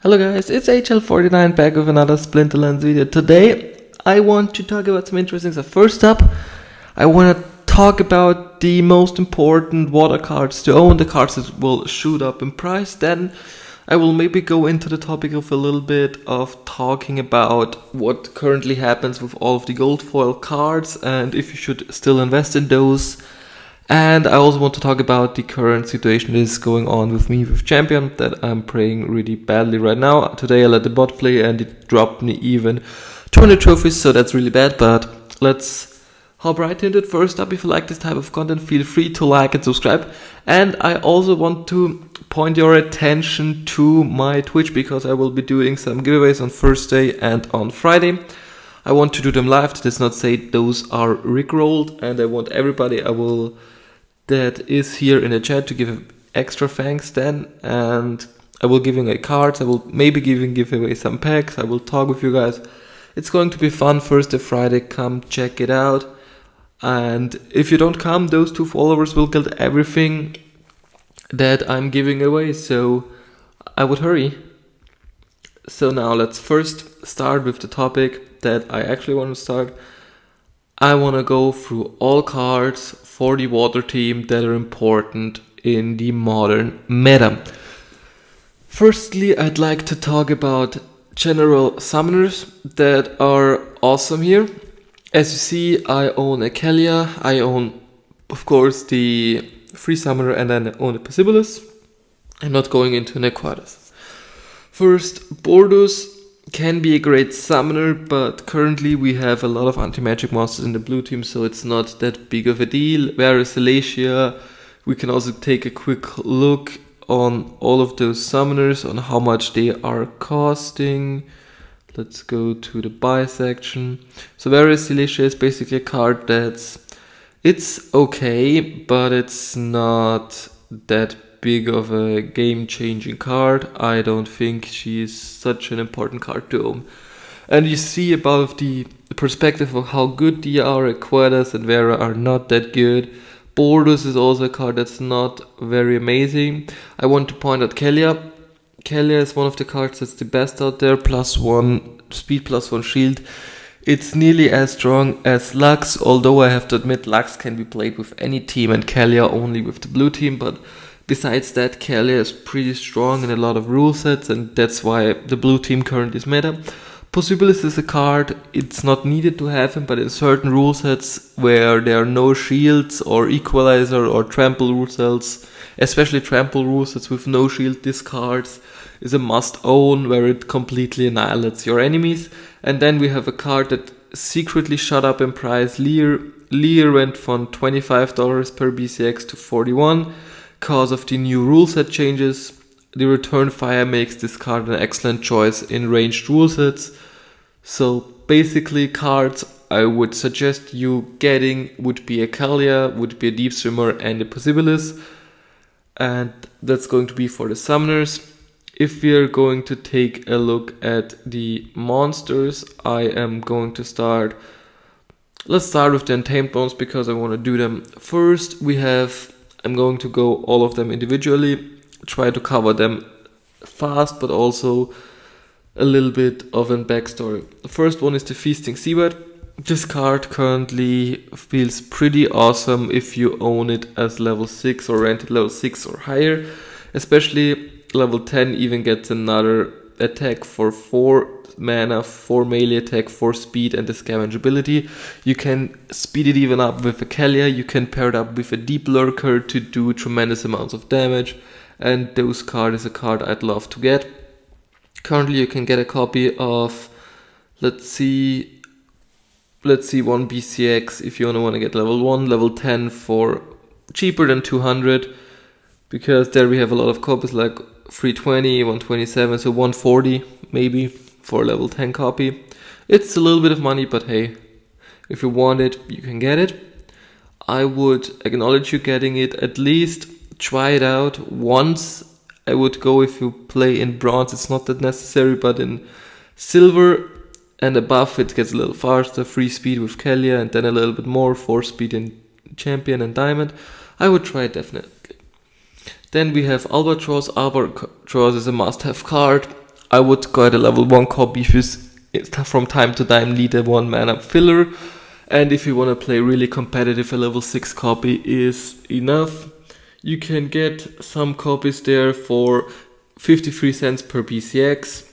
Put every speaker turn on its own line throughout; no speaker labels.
Hello guys, it's Ign Hl04 back with another Splinterlands video. Today I want to talk about some interesting stuff. First up, I want to talk about the most important water cards to own, the cards that will shoot up in price. Then I will maybe go into the topic of a little bit of talking about what currently happens with all of the gold foil cards and if you should still invest in those. And I also want to talk about the current situation that is going on with me with Champion, that I'm playing really badly right now. Today I let the bot play and it dropped me even 200 trophies, so that's really bad, but let's hop right into it. First up, if you like this type of content, feel free to like and subscribe. And I also want to point your attention to my Twitch, because I will be doing some giveaways on Thursday and on Friday. I want to do them live, that does not say those are rickrolled, and I want everybody that is here in the chat to give extra thanks then, and I will give away cards, I will maybe give away some packs, I will talk with you guys. It's going to be fun. Thursday, Friday, come check it out. And if you don't come, those 2 followers will get everything that I'm giving away, so I would hurry. So now let's first start with the topic that I actually want to start. I want to go through all cards for the water team that are important in the modern meta. Firstly, I'd like to talk about general summoners that are awesome here. As you see, I own a Kalia, I own, of course, the free summoner, and then I own a Possibilis. I'm not going into an Aquatus. First, Bordus can be a great summoner, but currently we have a lot of anti-magic monsters in the blue team, so it's not that big of a deal. Whereas Salacia, we can also take a quick look on all of those summoners, on how much they are costing. Let's go to the buy section. So whereas Salacia is basically a card it's okay, but it's not that big of a game-changing card. I don't think she is such an important card to own. And you see above the perspective of how good they are, Aquatus and Vera are not that good. Bordus is also a card that's not very amazing. I want to point out Kalia. Kalia is one of the cards that's the best out there, +1 speed, +1 shield. It's nearly as strong as Lux, although I have to admit Lux can be played with any team and Kalia only with the blue team, but besides that, Kalia is pretty strong in a lot of rule sets, and that's why the blue team currently is meta. Possibilis is a card, it's not needed to have him, but in certain rule sets where there are no shields or equalizer or trample rule sets, especially trample rule sets with no shield, this card is a must own, where it completely annihilates your enemies. And then we have a card that secretly shot up in price. Lear went from $25 per BCX to $41 because of the new rule set changes. The return fire makes this card an excellent choice in ranged rule sets. So basically, cards I would suggest you getting would be a Kalia, would be a Deep Swimmer, and a Possibilis. And that's going to be for the summoners. If we are going to take a look at the monsters, I am going to start. Let's start with the entertainable ones because I want to do them first. I'm going to go all of them individually, try to cover them fast, but also a little bit of a backstory. The first one is the Feasting Seabird. This card currently feels pretty awesome if you own it as level 6 or ranked level 6 or higher, especially level 10 even gets another attack for 4 mana, 4 melee attack, 4 speed, and the scavenge ability. You can speed it even up with a Kalia, you can pair it up with a Deep Lurker to do tremendous amounts of damage, and those card is a card I'd love to get. Currently you can get a copy of, let's see 1 BCX if you only want to get level 1, level 10 for cheaper than 200, because there we have a lot of copies like 320, 127, so 140 maybe for a level 10 copy. It's a little bit of money, but hey, if you want it, you can get it. I would acknowledge you getting it, at least try it out once. I would go if you play in bronze, it's not that necessary, but in silver and above it gets a little faster, 3 speed with Kalia, and then a little bit more, 4 speed in champion and diamond. I would try it definitely. Then we have Albatross. Albatross is a must-have card. I would go at a level 1 copy if you from time to time need a 1 mana filler. And if you want to play really competitive, a level 6 copy is enough. You can get some copies there for 53 cents per PCX.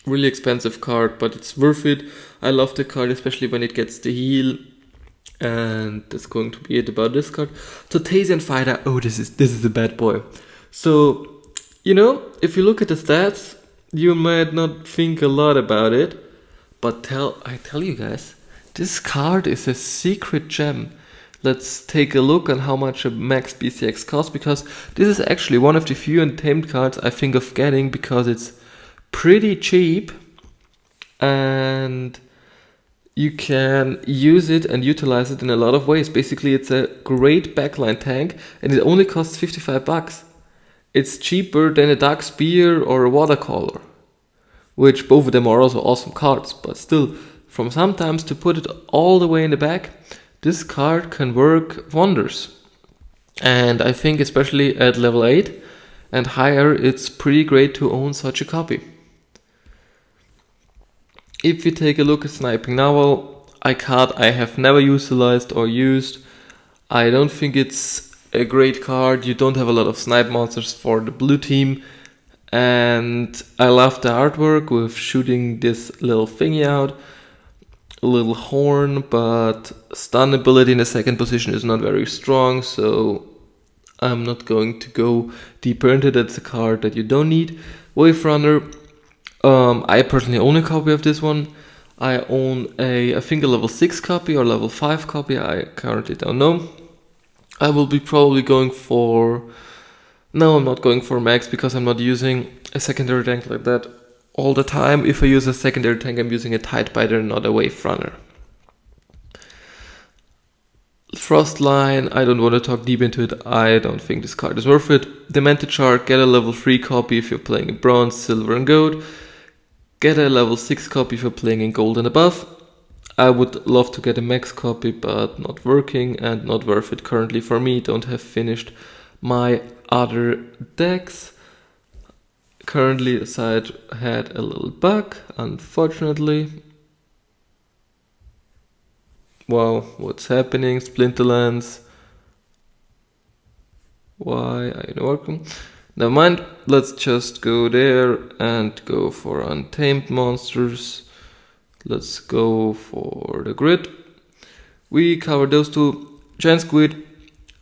Really expensive card, but it's worth it. I love the card, especially when it gets the heal. And that's going to be it about this card. Totasian Fighter, oh, this is a bad boy. So, you know, if you look at the stats, you might not think a lot about it, but I tell you guys, this card is a secret gem. Let's take a look on how much a max BCX costs, because this is actually one of the few untamed cards I think of getting, because it's pretty cheap and you can use it and utilize it in a lot of ways. Basically, it's a great backline tank and it only costs 55 bucks. It's cheaper than a Dark Spear or a Watercaller, which both of them are also awesome cards, but still, from sometimes to put it all the way in the back, this card can work wonders. And I think especially at level 8 and higher, it's pretty great to own such a copy. If you take a look at Sniping Novel, a card I have never utilized or used. I don't think it's a great card. You don't have a lot of snipe monsters for the blue team. And I love the artwork with shooting this little thingy out. A little horn, but stun ability in the second position is not very strong, so I'm not going to go deeper into it. That's a card that you don't need. Wave Runner, I personally own a copy of this one. I own I think a level 6 copy or level 5 copy, I currently don't know. I will be probably going for... No, I'm not going for max because I'm not using a secondary tank like that all the time. If I use a secondary tank, I'm using a Tidebiter, not a Wave Runner. Frostline, I don't want to talk deep into it. I don't think this card is worth it. Demented Shark, get a level 3 copy if you're playing in bronze, silver and gold. Get a level 6 copy if you're playing in gold and above. I would love to get a max copy, but not working and not worth it currently for me. Don't have finished my other decks. Currently the side had a little bug, unfortunately. Wow, what's happening? Splinterlands. Why are you not working? Never mind, let's just go there and go for untamed monsters. Let's go for the grid. We covered those two. Giant Squid,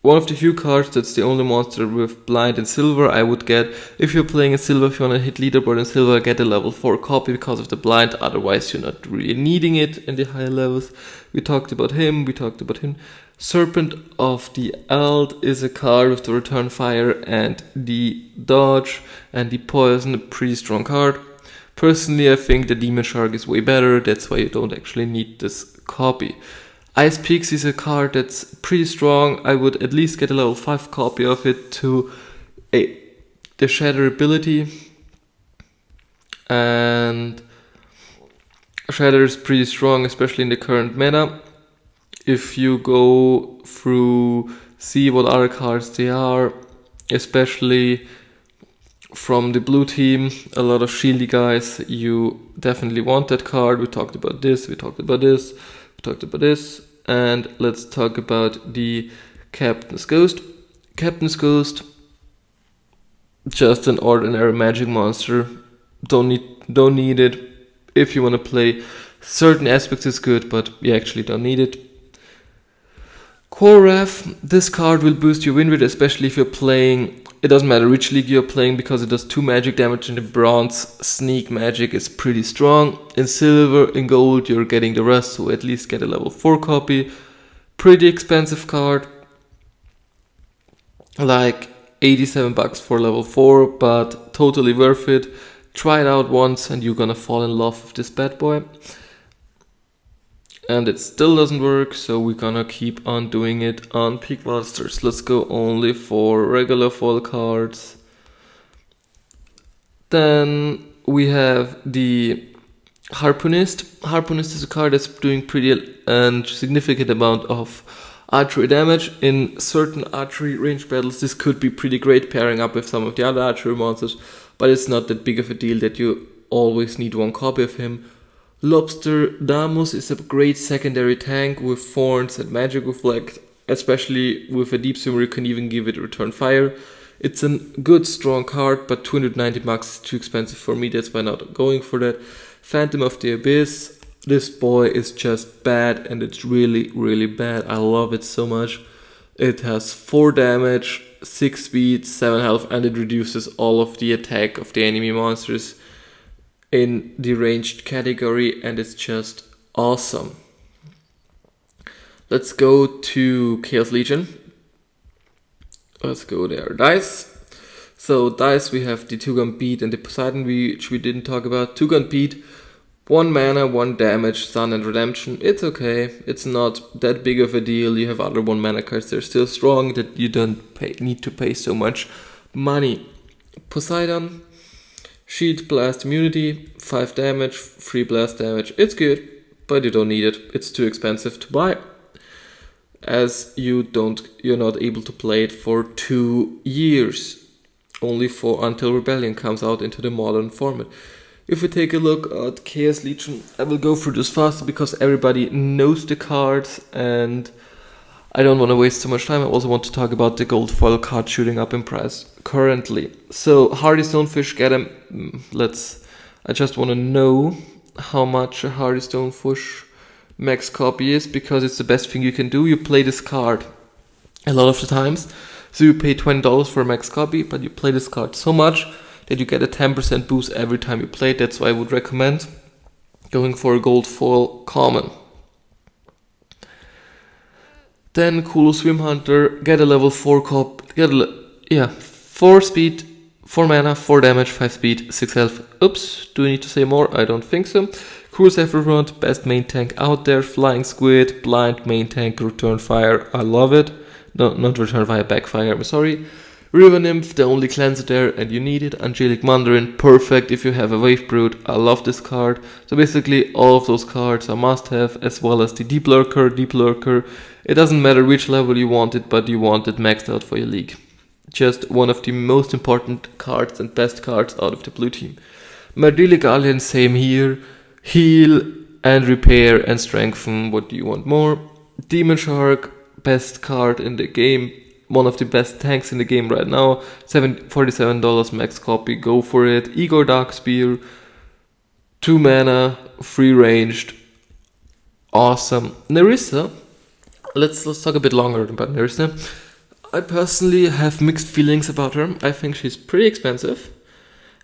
one of the few cards that's the only monster with blind and silver I would get. If you're playing in silver, if you want to hit leaderboard in silver, get a level 4 copy because of the blind, otherwise you're not really needing it in the higher levels. We talked about him. Serpent of the Eld is a card with the return fire and the dodge and the poison, a pretty strong card. Personally, I think the Demon Shark is way better, that's why you don't actually need this copy. Ice Peaks is a card that's pretty strong. I would at least get a level 5 copy of it to the Shatter ability. And Shatter is pretty strong, especially in the current meta. If you go through, see what other cards they are, especially from the blue team, a lot of shieldy guys, you definitely want that card. We talked about this, we talked about this, and let's talk about the Captain's Ghost. Captain's Ghost, just an ordinary magic monster. Don't need it. If you want to play certain aspects, it's good, but you actually don't need it. Koraf, this card will boost your win rate, especially if you're playing, it doesn't matter which league you're playing, because it does 2 magic damage in the bronze. Sneak magic is pretty strong. In silver, in gold, you're getting the rest, so at least get a level 4 copy. Pretty expensive card, like 87 bucks for level 4, but totally worth it. Try it out once and you're gonna fall in love with this bad boy. And it still doesn't work, so we're gonna keep on doing it on Peak Monsters. Let's go only for regular foil cards. Then we have the Harpoonist. Harpoonist is a card that's doing pretty and significant amount of archery damage. In certain archery range battles, this could be pretty great pairing up with some of the other archery monsters. but it's not that big of a deal that you always need one copy of him. Lobster Damus is a great secondary tank with Thorns and Magic Reflect, especially with a Deep Swimmer you can even give it Return Fire. It's a good strong card, but 290 bucks is too expensive for me, that's why I'm not going for that. Phantom of the Abyss, this boy is just bad, and it's really, really bad. I love it so much. It has 4 damage, 6 speed, 7 health, and it reduces all of the attack of the enemy monsters in the ranged category, and it's just awesome. Let's go to Chaos Legion. Let's go there. Dice. So dice, we have the 2-gun Beat and the Poseidon, which we didn't talk about. 2-gun Beat, 1 mana, 1 damage, Sun and Redemption. It's okay. It's not that big of a deal. You have other 1 mana cards. They're still strong that you don't need to pay so much money. Poseidon, Shield Blast Immunity, 5 damage, 3 blast damage. It's good, but you don't need it. It's too expensive to buy, as you're not able to play it for 2 years, only until Rebellion comes out into the modern format. If we take a look at Chaos Legion, I will go through this faster because everybody knows the cards and I don't want to waste so much time. I also want to talk about the gold foil card shooting up in price currently. So Hardy Stonefish, get him. I just want to know how much a Hardy Stonefish max copy is, because it's the best thing you can do. You play this card a lot of the times, so you pay $20 for a max copy, but you play this card so much that you get a 10% boost every time you play it. That's why I would recommend going for a gold foil common. Then Kulu Swim Hunter, get a level 4 cop, 4 speed, 4 mana, 4 damage, 5 speed, 6 health. Oops, do I need to say more? I don't think so. Cruise Everfront, best main tank out there. Flying Squid, blind main tank, Return Fire, I love it. No, not Return Fire, Backfire, I'm sorry. River Nymph, the only cleanser there, and you need it. Angelic Mandarin, perfect if you have a Wave Brood. I love this card. So basically all of those cards are must have, as well as the Deep Lurker. Deep Lurker, it doesn't matter which level you want it, but you want it maxed out for your league. Just one of the most important cards and best cards out of the blue team. Mardili Galleon, same here. Heal and repair and strengthen, what do you want more? Demon Shark, best card in the game. One of the best tanks in the game right now. $47 max copy, go for it. Igor Darkspear, 2 mana, 3 ranged, awesome. Nerissa, let's talk a bit longer about Nerissa. I personally have mixed feelings about her. I think she's pretty expensive,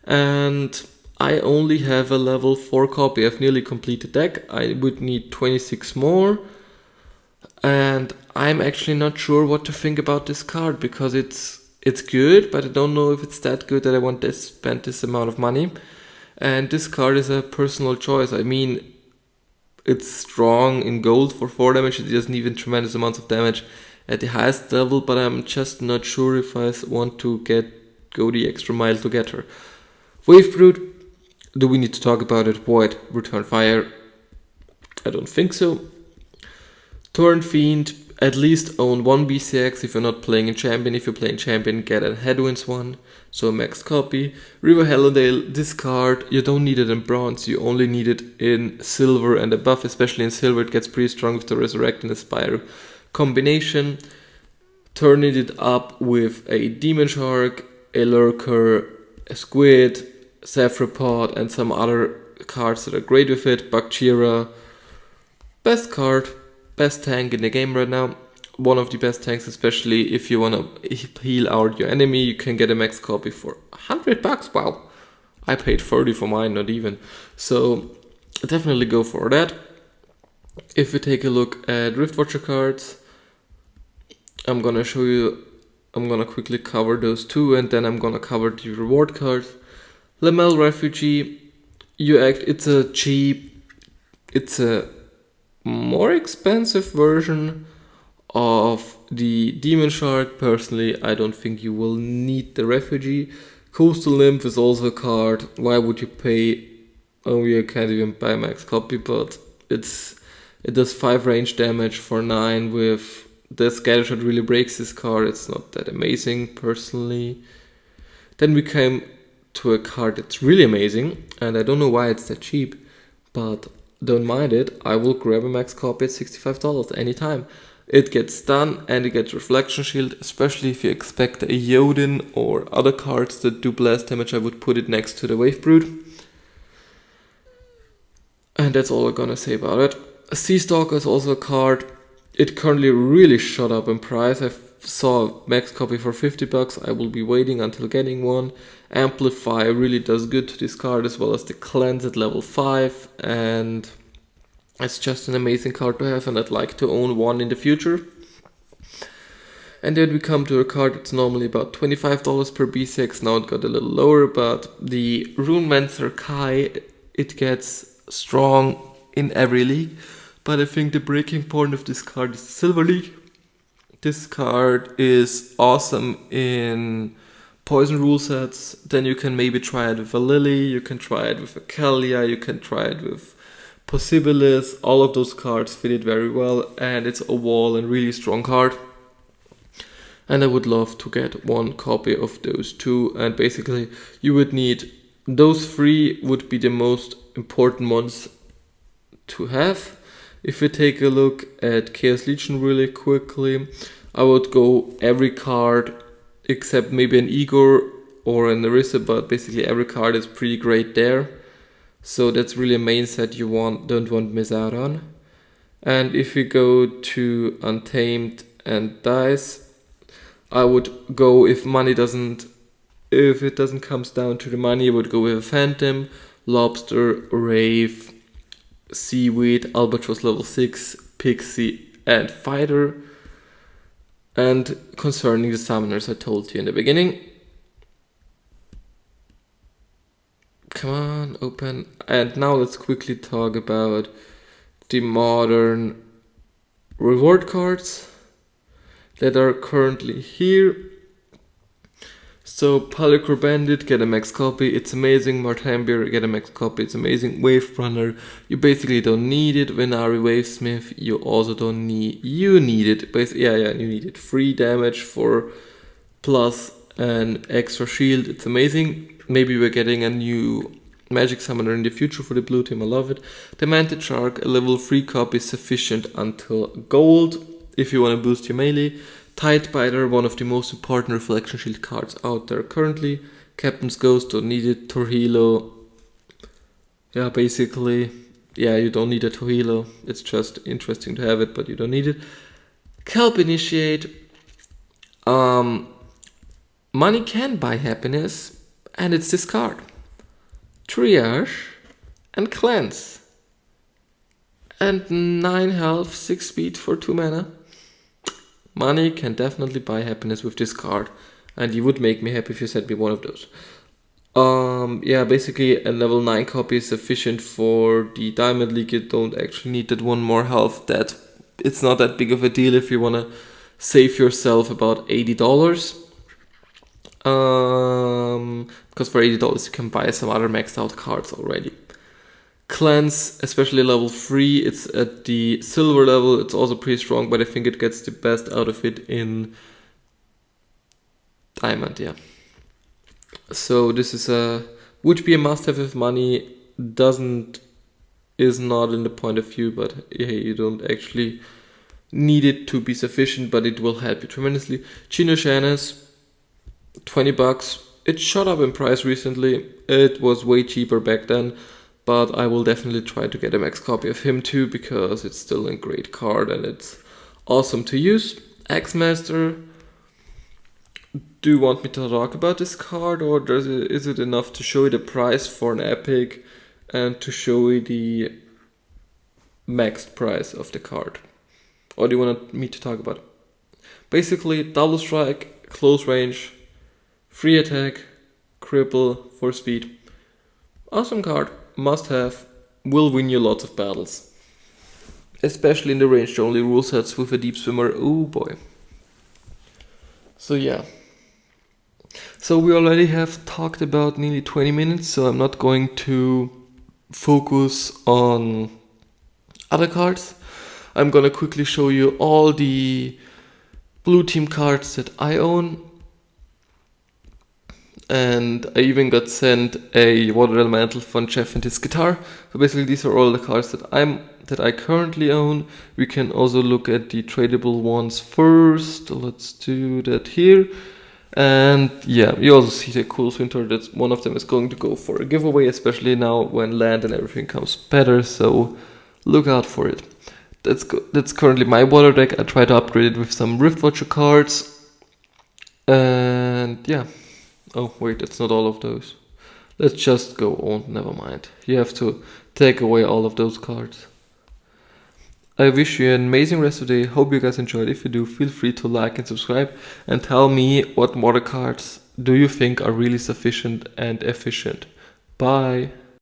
and I only have a level 4 copy. I've nearly completed deck. I would need 26 more. And I'm actually not sure what to think about this card, because it's good, but I don't know if it's that good that I want to spend this amount of money. And this card is a personal choice. I mean, it's strong in gold for 4 damage. It doesn't even tremendous amounts of damage at the highest level, but I'm just not sure if I want to go the extra mile to get her. Wave Brood, do we need to talk about it? Void, Return Fire, I don't think so. Torrent Fiend, at least own 1 BCX if you're not playing in Champion. If you're playing Champion, get a Headwinds one, so a max copy. River Hellendale, this card, you don't need it in bronze, you only need it in silver and above. Especially in silver, it gets pretty strong with the Resurrect and Aspire combination. Turning it up with a Demon Shark, a Lurker, a Squid, Sapphirpod, and some other cards that are great with it. Bakchira, best card. Best tank in the game right now. One of the best tanks, especially if you want to heal out your enemy. You can get a max copy for $100. Wow, I paid 30 for mine, not even. So definitely go for that. If we take a look at Riftwatcher cards, I'm gonna show you. I'm gonna quickly cover those two, and then I'm gonna cover the reward cards. Lamel Refugee, it's a more expensive version of the Demon Shark. Personally, I don't think you will need the Refugee. Coastal Nymph is also a card. Why would you pay? Oh, you can't even buy max copy, but it does 5 range damage for 9 with the Scattershot. Really breaks this card. It's not that amazing personally. Then we came to a card that's really amazing, and I don't know why it's that cheap, but don't mind it, I will grab a max copy at $65 anytime. It gets done and it gets reflection shield, especially if you expect a Yodin or other cards that do blast damage. I would put it next to the Wave Brood. And that's all I'm gonna say about it. Sea Stalker is also a card. It currently really shot up in price. I saw a max copy for $50. I will be waiting until getting one. Amplify really does good to this card, as well as the Cleanse at level 5, and it's just an amazing card to have, and I'd like to own one in the future. And then we come to a card that's normally about $25 per B6. Now it got a little lower, but the Runemancer Kai, it gets strong in every league. But I think the breaking point of this card is the Silver League. This card is awesome in poison rule sets. Then you can maybe try it with a Lily, you can try it with a Kalia, you can try it with Possibilis. All of those cards fit it very well, and it's a wall and really strong card. And I would love to get one copy of those two, and basically you would need those three would be the most important ones to have. If we take a look at Chaos Legion really quickly, I would go every card except maybe an Igor or an Narissa, but basically every card is pretty great there. So that's really a main set you don't want to miss out on. And if we go to Untamed and Dice, I would go, if it doesn't come down to the money, I would go with a Phantom, Lobster, Rave, Seaweed, Albatross level 6, Pixie, and Fighter. And concerning the summoners, I told you in the beginning. Come on, open. And now let's quickly talk about the modern reward cards that are currently here. So Polycro Bandit, get a max copy, it's amazing. Martambier, get a max copy, it's amazing. Wave Runner, you basically don't need it. Venari Wavesmith, you also don't need. You need it. You need it. 3 damage for plus an extra shield. It's amazing. Maybe we're getting a new magic summoner in the future for the blue team. I love it. Demented Shark, a level 3 copy is sufficient until gold if you want to boost your melee. Tidebiter, one of the most important reflection shield cards out there currently. Captain's Ghost, don't need it. Torhilo, yeah, basically, yeah, you don't need a Torhilo. It's just interesting to have it, but you don't need it. Kelp Initiate, money can buy happiness, and it's this card. Triage and Cleanse. And 9 health, 6 speed for 2 mana. Money can definitely buy happiness with this card, and you would make me happy if you sent me one of those. Yeah, basically a level 9 copy is sufficient for the Diamond League. You don't actually need that one more health. That it's not that big of a deal if you want to save yourself about $80. Because for $80 you can buy some other maxed out cards already. Cleanse, especially level 3, it's at the silver level, it's also pretty strong, but I think it gets the best out of it in diamond, yeah. So this is would be a must-have if money is not in the point of view, but yeah, you don't actually need it to be sufficient, but it will help you tremendously. Chino Shannis, $20. It shot up in price recently. It was way cheaper back then. But I will definitely try to get a max copy of him too, because it's still a great card and it's awesome to use. X-Master. Do you want me to talk about this card, or is it enough to show you the price for an epic and to show you the maxed price of the card? Or do you want me to talk about it? Basically, double strike, close range, free attack, cripple, 4 speed. Awesome card. Must have, will win you lots of battles. Especially in the range only rule sets with a deep swimmer. Oh boy. So yeah. So we already have talked about nearly 20 minutes, so I'm not going to focus on other cards. I'm gonna quickly show you all the blue team cards that I own. And I even got sent a water elemental from Jeff and his guitar. So basically these are all the cards that I currently own. We can also look at the tradable ones first. Let's do that here. And yeah, you also see the cool winter that one of them is going to go for a giveaway, especially now when land and everything comes better, so look out for it. That's currently my water deck. I try to upgrade it with some Riftwatcher cards. And yeah. Oh wait, that's not all of those. Let's just go on, never mind. You have to take away all of those cards. I wish you an amazing rest of the day. Hope you guys enjoyed. If you do, feel free to like and subscribe and tell me what water cards do you think are really sufficient and efficient. Bye.